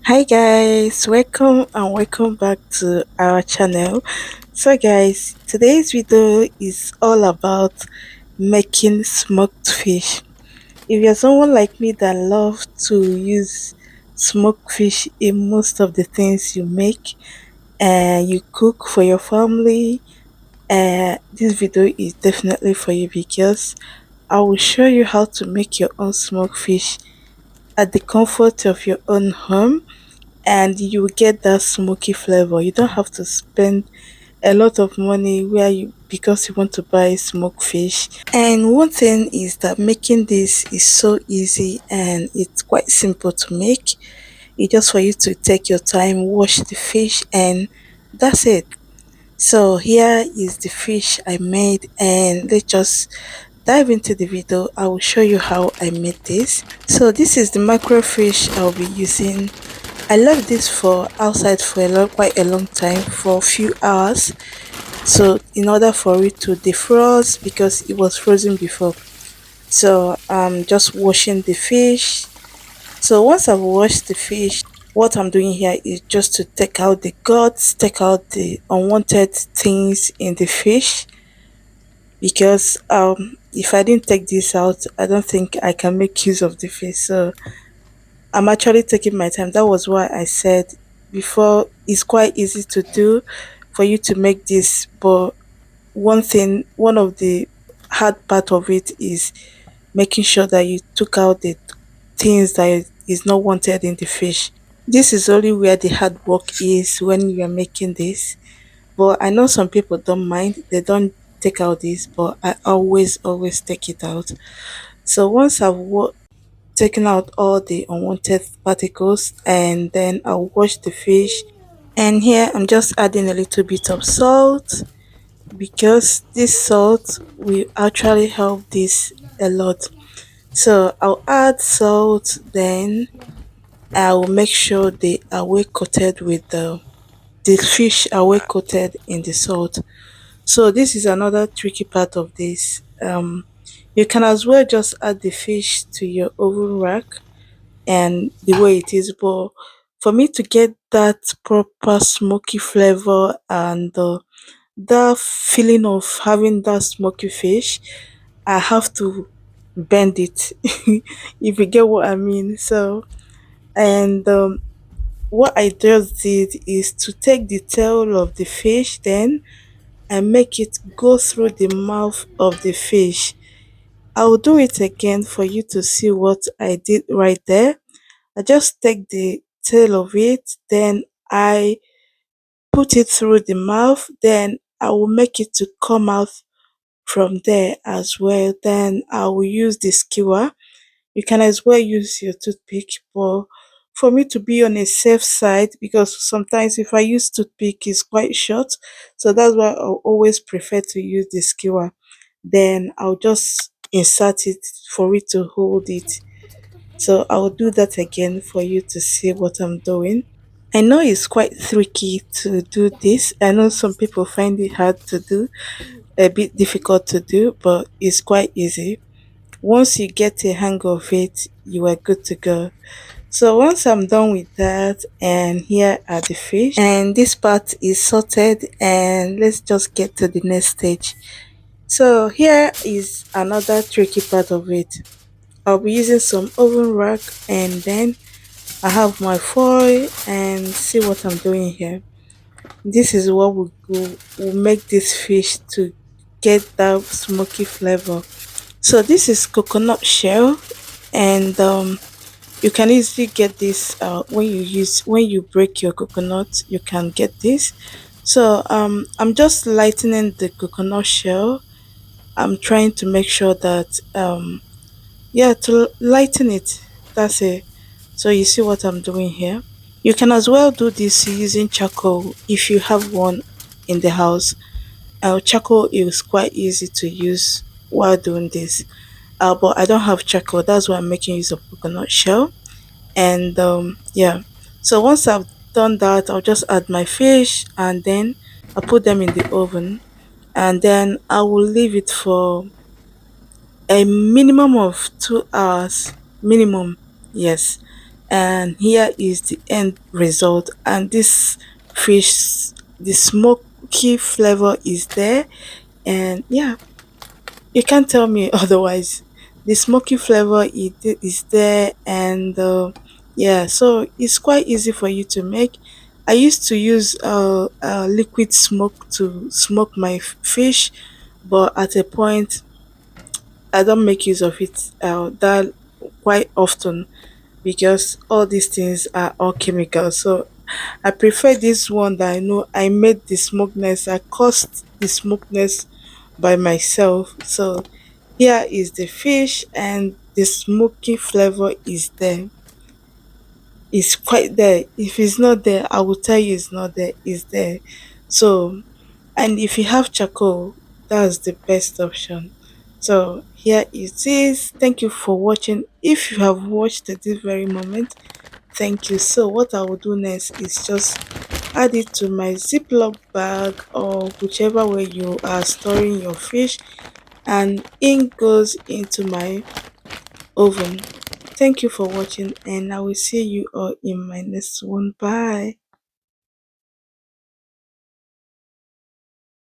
Hi guys, welcome and welcome back to our channel. So guys, today's video is all about making smoked fish. If you're someone like me that love to use smoked fish in most of the things you make and you cook for your family, this video is definitely for you because I will show you how to make your own smoked fish at the comfort of your own home, and you will get that smoky flavor. You don't have to spend a lot of money where you because you want to buy smoked fish. And one thing is that making this is so easy and it's quite simple to make. It's just for you to take your time, wash the fish, and that's it. So here is the fish I made, and let's just dive into the video. I will show you how I made this. So this is the mackerel fish I'll be using. I left this for outside for quite a long time, for a few hours. So in order for it to defrost because it was frozen before. So I'm just washing the fish. So once I've washed the fish, what I'm doing here is just to take out the guts, take out the unwanted things in the fish, because if I didn't take this out, I don't think I can make use of the fish. So I'm actually taking my time. That was why I said before it's quite easy to do for you to make this, but one of the hard part of it is making sure that you took out the things that is not wanted in the fish. This is only where the hard work is when you are making this. But I know some people don't mind, they don't take out this, but I always take it out. So once taken out all the unwanted particles, and then I'll wash the fish. And here I'm just adding a little bit of salt because this salt will actually help this a lot. So I'll add salt, then I will make sure they are well coated with the fish are well coated in the salt. So this is another tricky part of this. You can as well just add the fish to your oven rack and the way it is, but for me to get that proper smoky flavor and that feeling of having that smoky fish, I have to bend it. If you get what I mean. So, and what I just did is to take the tail of the fish, then I make it go through the mouth of the fish. I'll do it again for you to see what I did right there. I just take the tail of it, then I put it through the mouth, then I will make it to come out from there as well. Then I will use the skewer. You can as well use your toothpick, but for me to be on a safe side, because sometimes if I use toothpick it's quite short, so that's why I always prefer to use the skewer. Then I'll just insert it for it to hold it. So I'll do that again for you to see what I'm doing. I know it's quite tricky to do this. I know some people find it hard to do, a bit difficult to do, but it's quite easy. Once you get a hang of it, you are good to go. So once I'm done with that, and here are the fish, and this part is sorted, and let's just get to the next stage. So here is another tricky part of it. I'll be using some oven rack, and then I have my foil, and see what I'm doing here. This is what will make this fish to get that smoky flavor. So this is coconut shell, and you can easily get this when you break your coconut. You can get this. So I'm just lightening the coconut shell. I'm trying to make sure that yeah, to lighten it. That's it. So you see what I'm doing here. You can as well do this using charcoal if you have one in the house. Charcoal is quite easy to use while doing this. But I don't have charcoal. That's why I'm making use of coconut shell. And yeah, so once I've done that, I'll just add my fish, and then I'll put them in the oven, and then I will leave it for a minimum of 2 hours. Minimum, yes. and here is the end result. And this fish, the smoky flavor is there, and yeah, you can't tell me otherwise. The smoky flavor is there, and yeah, so it's quite easy for you to make. I used to use liquid smoke to smoke my fish, but at a point I don't make use of it that quite often because all these things are all chemicals. So I prefer this one that I know I made the smokeness, I caused the smokeness by myself. So here is the fish, and the smoky flavor is there. It's quite there. If it's not there, I will tell you it's not there. It's there. So, and if you have charcoal, that's the best option. So here it is. Thank you for watching. If you have watched at this very moment, thank you. So what I will do next is just add it to my Ziploc bag or whichever way you are storing your fish, and in goes into my oven. Thank you for watching, and I will see you all in my next one. Bye.